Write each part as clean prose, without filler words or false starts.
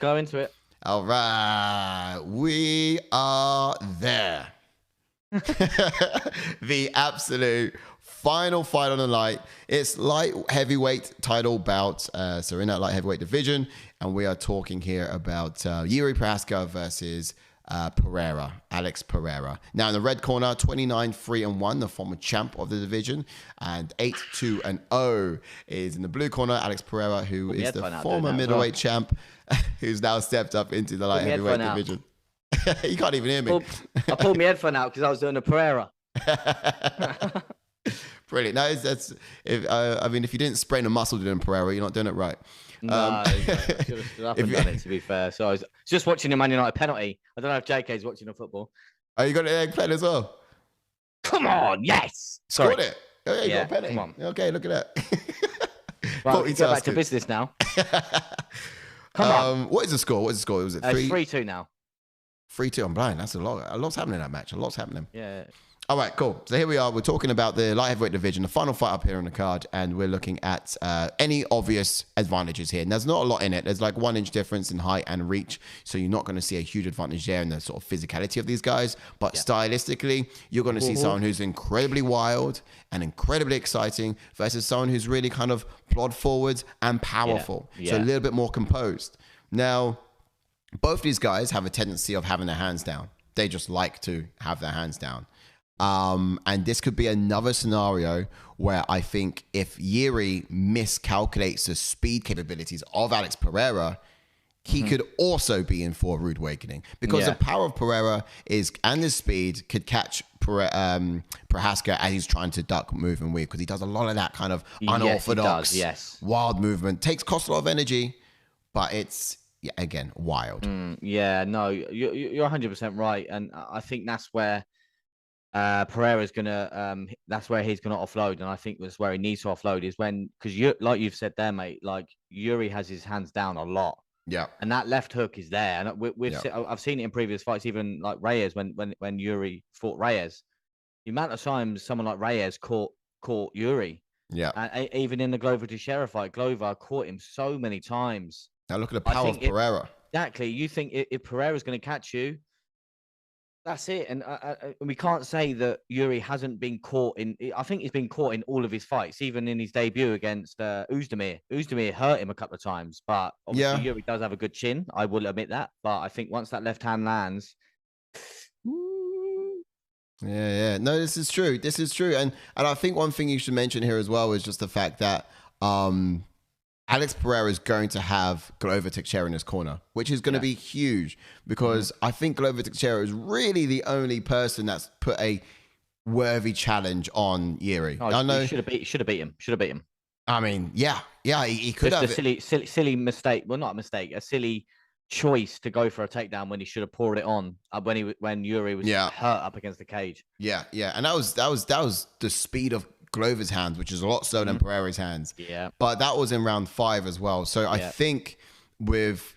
go into it. All right, we are there. The absolute final fight on the night. It's light heavyweight title bout. So we're in that light heavyweight division, and we are talking here about Jiri Prochazka versus Pereira, Alex Pereira. Now in the red corner, 29-3-1, the former champ of the division, and 8-2-0 is in the blue corner, Alex Pereira, who is the former middleweight champ, who's now stepped up into the light heavyweight division. You can't even hear me. I pulled my headphone out because I was doing a Pereira. Brilliant. No, I mean, if you didn't sprain a muscle doing Pereira, you're not doing it right. No, I should have stood up and done it, to be fair. So I was just watching a Man United penalty. I don't know if JK's watching the football. Oh, you got an egg pen as well? Come on, yes. Scored it. Oh, yeah, you got a penalty. Come on. Okay, look at that. Right, we go back to business now. Come on. What is the score? Was it 3-2 now? 3-2. I'm blind. That's a lot. A lot's happening in that match. A lot's happening. Yeah. All right, cool. So here we are. We're talking about the light heavyweight division, the final fight up here on the card, and we're looking at any obvious advantages here. And there's not a lot in it. There's like 1 inch difference in height and reach, so you're not going to see a huge advantage there in the sort of physicality of these guys. But stylistically, you're going to see someone who's incredibly wild and incredibly exciting versus someone who's really kind of plod forwards and powerful. So a little bit more composed. Now, both these guys have a tendency of having their hands down. They just like to have their hands down. And this could be another scenario where I think if Jiri miscalculates the speed capabilities of Alex Pereira, he could also be in for a rude awakening, because the power of Pereira and his speed could catch Prochazka as he's trying to duck, move, and weave, because he does a lot of that kind of unorthodox, wild movement. Costs a lot of energy, but it's again wild. No, you're 100% right, and I think that's where Pereira's gonna that's where he's gonna offload, and I think that's where he needs to offload is when, because you, like you've said there, mate, like Jiri has his hands down a lot, and that left hook is there, and I've seen it in previous fights, even like Reyes when Jiri fought Reyes, the amount of times someone like Reyes caught Jiri, and even in the Glover Teixeira fight, Glover caught him so many times. Now look at the power of Pereira. Exactly, you think if Pereira's going to catch you, that's it, and we can't say that Jiri hasn't been caught in. I think he's been caught in all of his fights, even in his debut against Oezdemir. Oezdemir hurt him a couple of times, but obviously Jiri does have a good chin. I will admit that, but I think once that left hand lands, no, this is true, and I think one thing you should mention here as well is just the fact that Alex Pereira is going to have Glover Teixeira in his corner, which is going to be huge, because I think Glover Teixeira is really the only person that's put a worthy challenge on Jiri. I know he should have beat him. I mean, he could just have a silly mistake. Well, not a mistake, a silly choice to go for a takedown when he should have poured it on when Jiri was hurt up against the cage. And that was the speed of Glover's hands, which is a lot slower than Pereira's hands. But that was in round 5 as well. So I think with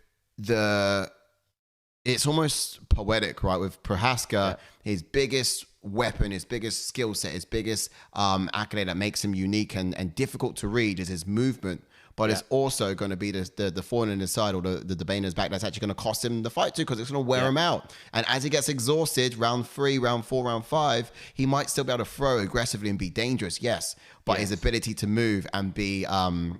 it's almost poetic, right? With Prochazka, his biggest weapon, his biggest skill set, his biggest accolade that makes him unique and difficult to read is his movement. But it's also going to be the thorn in his side, or the bane in his back, that's actually going to cost him the fight too, because it's going to wear him out. And as he gets exhausted, round 3, round 4, round 5, he might still be able to throw aggressively and be dangerous, but his ability to move and be and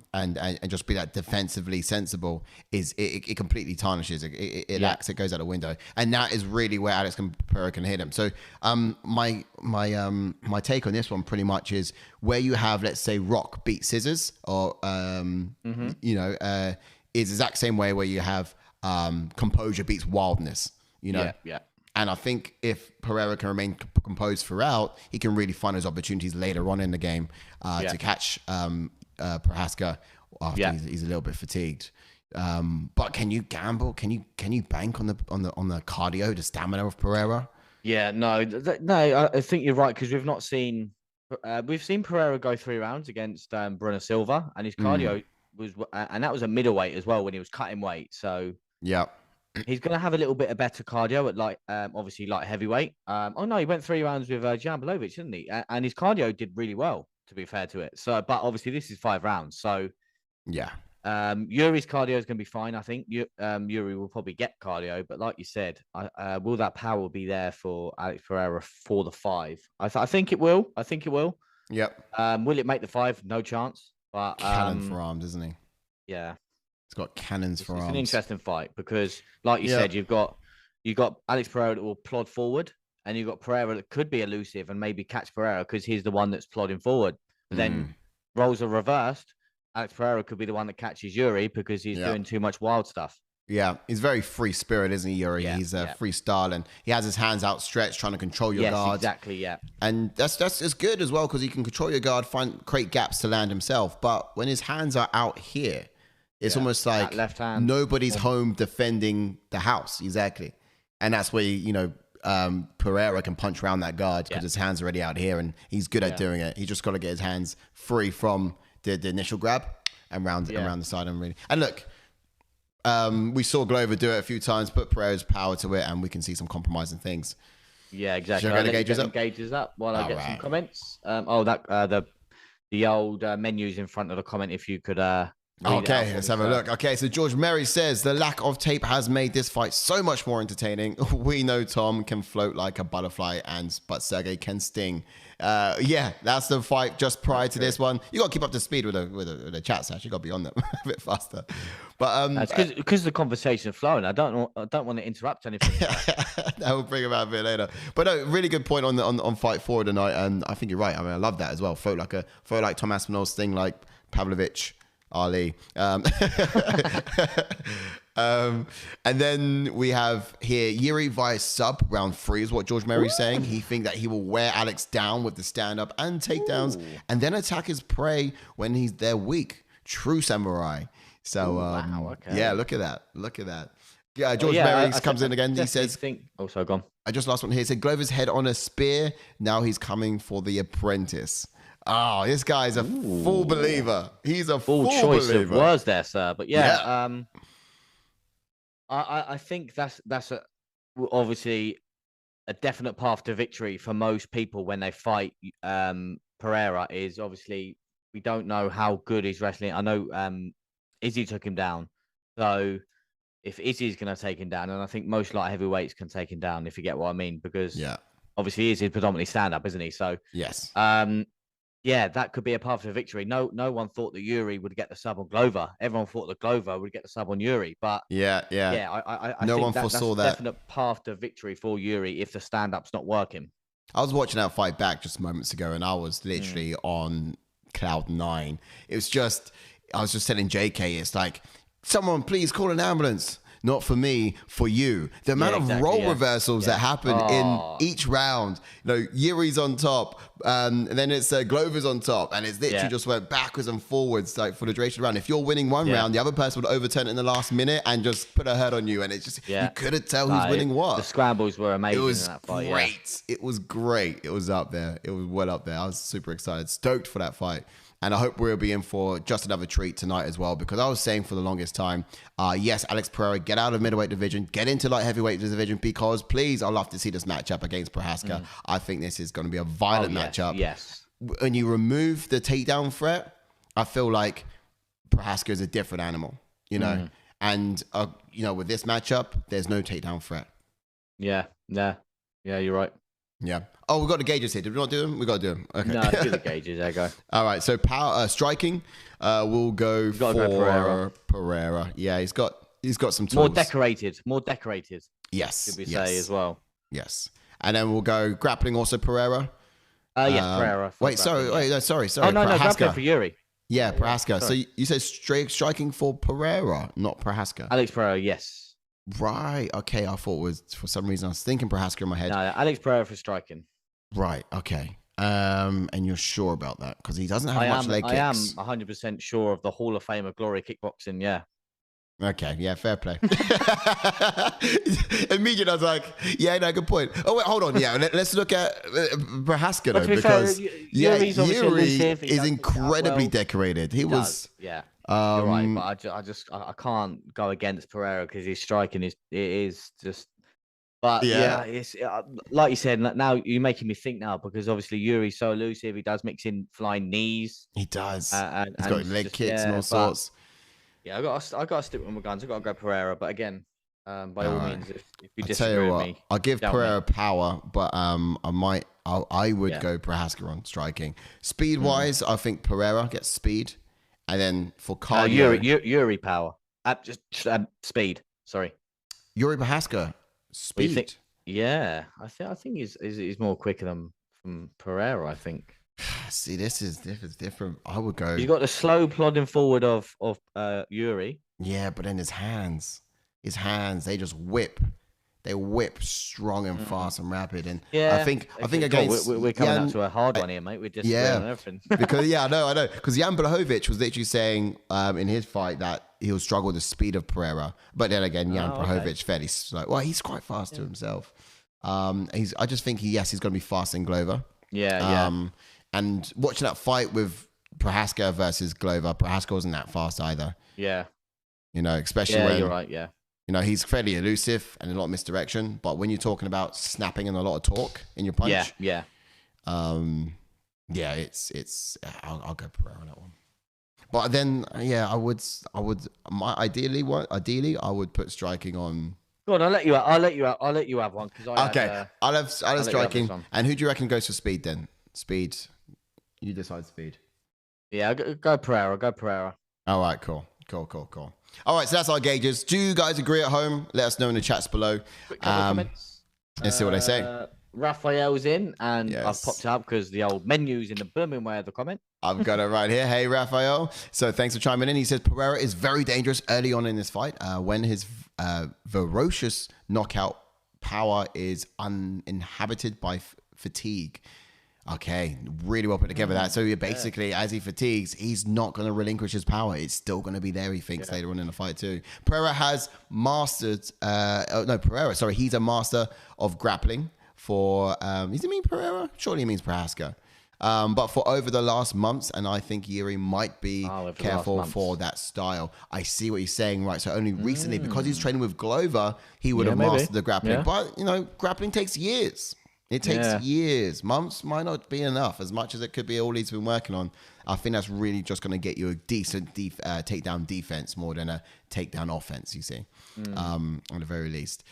just be that defensively sensible it completely tarnishes. It lacks. It goes out the window, and that is really where Alex Pereira can hit him. So my take on this one pretty much is where you have, let's say, rock beat scissors, or is the exact same way where you have composure beats wildness. And I think if Pereira can remain composed throughout, he can really find those opportunities later on in the game to catch Prochazka after he's a little bit fatigued. But can you gamble? Can you bank on the cardio, the stamina of Pereira? No, I think you're right, because we've seen Pereira go 3 rounds against Bruno Silva, and his cardio was, and that was a middleweight as well when he was cutting weight. So he's going to have a little bit of better cardio at obviously light heavyweight. He went 3 rounds with Jan Blachowicz, didn't he? And his cardio did really well, to be fair to it. So, but obviously this is 5 rounds. So Yuri's cardio is going to be fine. I think Yuri will probably get cardio, but like you said, will that power be there for Alex Pereira for the 5? I think it will. I think it will. Yep. Will it make the 5? No chance. But cannon for arms, isn't he? Yeah, he's got cannons for arms. It's an interesting fight because, like you said, you've got Alex Pereira that will plod forward, and you've got Pereira that could be elusive and maybe catch Pereira because he's the one that's plodding forward. But then roles are reversed. Alex Pereira could be the one that catches Jiri because he's doing too much wild stuff. Yeah, he's very free spirit, isn't he, Jiri? He's freestyle, and he has his hands outstretched, trying to control your guard. Exactly, yeah. And that's it's good as well because he can control your guard, create gaps to land himself. But when his hands are out here, it's almost like left hand, nobody's home defending the house. Exactly, and that's where Pereira can punch around that guard because his hands are already out here, and he's good at doing it. He just got to get his hands free from the initial grab and around the side and look. We saw Glover do it a few times, put Pereira's power to it, and we can see some compromising things. Yeah, exactly. Should I gauges up while I get some comments. The old menus in front of the comment. If you could. Okay, let's have a look. Okay, so George Merry says the lack of tape has made this fight so much more entertaining. We know Tom can float like a butterfly, but Sergey can sting. That's the fight just prior to this one. You got to keep up to speed with the chat, Sash. You got to be on them a bit faster. But because the conversation is flowing. I don't want to interrupt anything. That will bring about a bit later. But no, really good point on fight 4 tonight, and I think you're right. I mean, I love that as well. Float like Tom Aspinall, sting like Pavlovich. Ali. And then we have here Jiri via sub round 3 is what George Merry's saying. He think that he will wear Alex down with the stand up and takedowns and then attack his prey when they're weak. True samurai. So yeah, look at that. Yeah, George Merry comes in again. He says, also gone. I just lost one here. He said Glover's head on a spear. Now he's coming for the apprentice. Oh, this guy's a full believer. He's a full choice believer. Of words there, sir. But I think that's obviously a definite path to victory for most people when they fight Pereira. Is obviously we don't know how good he's wrestling. I know Izzy took him down, so if Izzy's going to take him down, and I think most light heavyweights can take him down, if you get what I mean, because obviously Izzy's predominantly stand up, isn't he? So yes. Yeah, that could be a path to victory. No one thought that Jiri would get the sub on Glover. Everyone thought that Glover would get the sub on Jiri, but I think that's foresaw a definite path to victory for Jiri if the stand-up's not working. I was watching that fight back just moments ago, and I was literally on cloud 9. It was just, I was just telling JK, it's like, someone please call an ambulance. Not for me, for you. The amount of role reversals that happen in each round. Yuri's on top, and then it's Glover's on top, and it's literally just went backwards and forwards like for the duration of the round. If you're winning one round, the other person would overturn it in the last minute and just put a hurt on you, and it's just you couldn't tell who's winning what. The scrambles were amazing. It was in that fight, great. It was great. It was up there. It was well up there. I was super excited, stoked for that fight. And I hope we'll be in for just another treat tonight as well, because I was saying for the longest time, yes, Alex Pereira, get out of middleweight division, get into light heavyweight division, because please, I'd love to see this matchup against Prochazka. I think this is going to be a violent matchup. Yes. When you remove the takedown threat, I feel like Prochazka is a different animal, and, with this matchup, there's no takedown threat. Yeah, you're right. Yeah. Oh, we've got the gauges here. Did we not do them? We got to do them. Okay. No, do the gauges. There you go. All right. So power striking, we'll go for Pereira. Yeah, he's got some tools. More decorated. Yes. Should we say as well? Yes. And then we'll go grappling also Pereira. Yes, Pereira. Sorry. Oh no, grappling for Jiri. Yeah, Prochazka. So you said striking for Pereira, not Prochazka. Alex Pereira, yes. Right. Okay. I thought it was, for some reason I was thinking Prochazka in my head. No, Alex Pereira for striking. Right. Okay. And you're sure about that because he doesn't have much leg kicks. I am 100% sure of the Hall of Fame of Glory kickboxing. Yeah. Okay. Yeah. Fair play. Immediately, I was like, "Yeah, no, good point." Oh wait, hold on. Yeah, let's look at Prochazka though, because Jiri is incredibly decorated. He was. Yeah. You're right, but I can't go against Pereira because his striking is just. But it's like you said. Now you're making me think now because obviously Jiri's so elusive. He does mix in flying knees. He does. He's got leg kicks and all sorts. Yeah, I got to stick with my guns. I got to go Pereira. But again, by all means, if you I'll tell disagree you with what, me, I'll give tell Pereira me. power, but I would go Prochazka on striking. Speed wise, I think Pereira gets speed, and then for cardio, Yuri power. Just speed. Sorry. Jiri Prochazka What do you think? speed. Yeah, I think he's more quicker than from Pereira. I think See, this is different. I would go. he's got the slow plodding forward of Yuri. Yeah, but then his hands, they just whip. They whip strong and fast and rapid. And Yeah, I think God, against we're coming Jan, up to a hard one here, mate. We're just on everything. because I know. Because Jan Blachowicz was literally saying in his fight that he'll struggle with the speed of Pereira. But then again, Jan Blachowicz fairly slow. Well, he's quite fast to himself. I just think he's going to be fast in Glover. Yeah. And watching that fight with Prochazka versus Glover, Prochazka wasn't that fast either. Yeah. You know, especially when you're right. Yeah. you know, he's fairly elusive and a lot of misdirection. But when you're talking about snapping and a lot of torque in your punch, Yeah. it's I'll go Pereira on that one. But then, I would ideally I would put striking on. Go on, I'll let you have one because I'll have striking. one. And who do you reckon goes for speed then? Speed. You decide speed. Yeah, go Pereira. All right, cool. All right, so that's our gauges. Do you guys agree at home? Let us know in the chats below. Quick couple of comments. Let's see what they say. Raphael's in, and Yes. I've popped it up because the old menu's in the blooming way of the comment. I've got it right here. Hey, Raphael. So thanks for chiming in. He says Pereira is very dangerous early on in this fight when his ferocious knockout power is uninhabited by fatigue. Okay, really well put together that. So basically, as he fatigues, he's not going to relinquish his power. It's still going to be there, he thinks, later on in the fight too. Pereira has mastered, he's a master of grappling for, does he mean Pereira? Surely he means Prochazka. But for over the last months, and I think Jiri might be careful for that style. I see what he's saying, right? So only recently, because he's training with Glover, he would have mastered the grappling. Yeah. But, you know, grappling takes years. It takes years. Months might not be enough, as much as it could be all he's been working on. I think that's really just going to get you a decent takedown defense more than a takedown offense, you see, on the very least.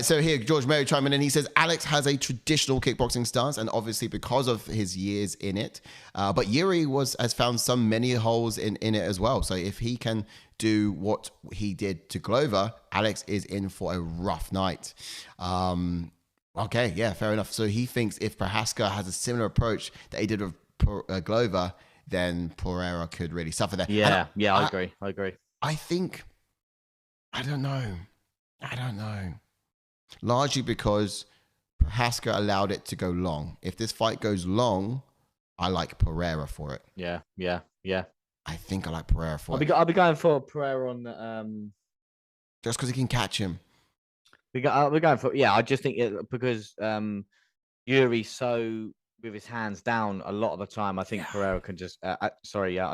So here, George Mary chiming in. He says, Alex has a traditional kickboxing stance, and obviously because of his years in it. But Jiri has found many holes in it as well. So if he can do what he did to Glover, Alex is in for a rough night. Okay, yeah, fair enough. So he thinks if Prochazka has a similar approach that he did with Glover, then Pereira could really suffer there. I agree. I think, I don't know. Largely because Prochazka allowed it to go long. If this fight goes long, I like Pereira for it. Yeah. I think I like Pereira for it. I'll be going for Pereira on Just because he can catch him. We're going for I just think because Yuri's so with his hands down a lot of the time. I think Pereira can just I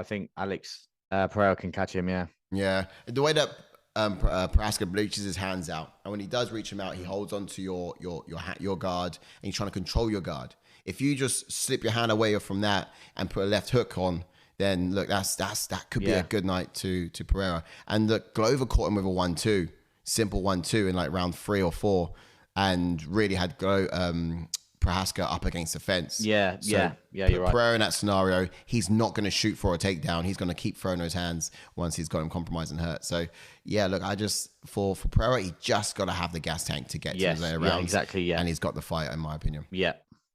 think Alex Pereira can catch him. Yeah, the way that Prochazka reaches his hands out, and when he does reach him out, he holds onto your guard, and he's trying to control your guard. If you just slip your hand away from that and put a left hook on, then look, that could be a good night to Pereira. And the Glover caught him with a 1-2. Simple 1-2 in like round 3 or 4, and really had Prochazka up against the fence. You're right. Pereira in that scenario, he's not going to shoot for a takedown. He's going to keep throwing those hands once he's got him compromised and hurt. So look, I just for Pereira, he just got to have the gas tank to get to the later rounds. Exactly. And he's got the fight, in my opinion. Yeah,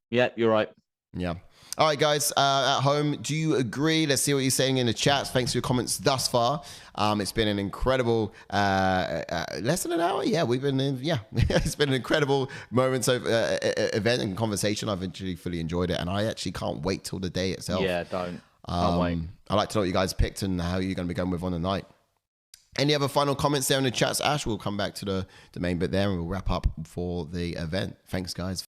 you're right. Yeah. All right, guys, at home, do you agree? Let's see what you're saying in the chat. Thanks for your comments thus far. It's been an incredible less than an hour. Yeah, we've been it's been an incredible moments of event and conversation. I've actually fully enjoyed it, and I actually can't wait till the day itself. Yeah, can't wait. I'd like to know what you guys picked and how you're going to be going with on the night. Any other final comments there in the chats, Ash? We'll come back to the main bit there, and we'll wrap up for the event. Thanks, guys.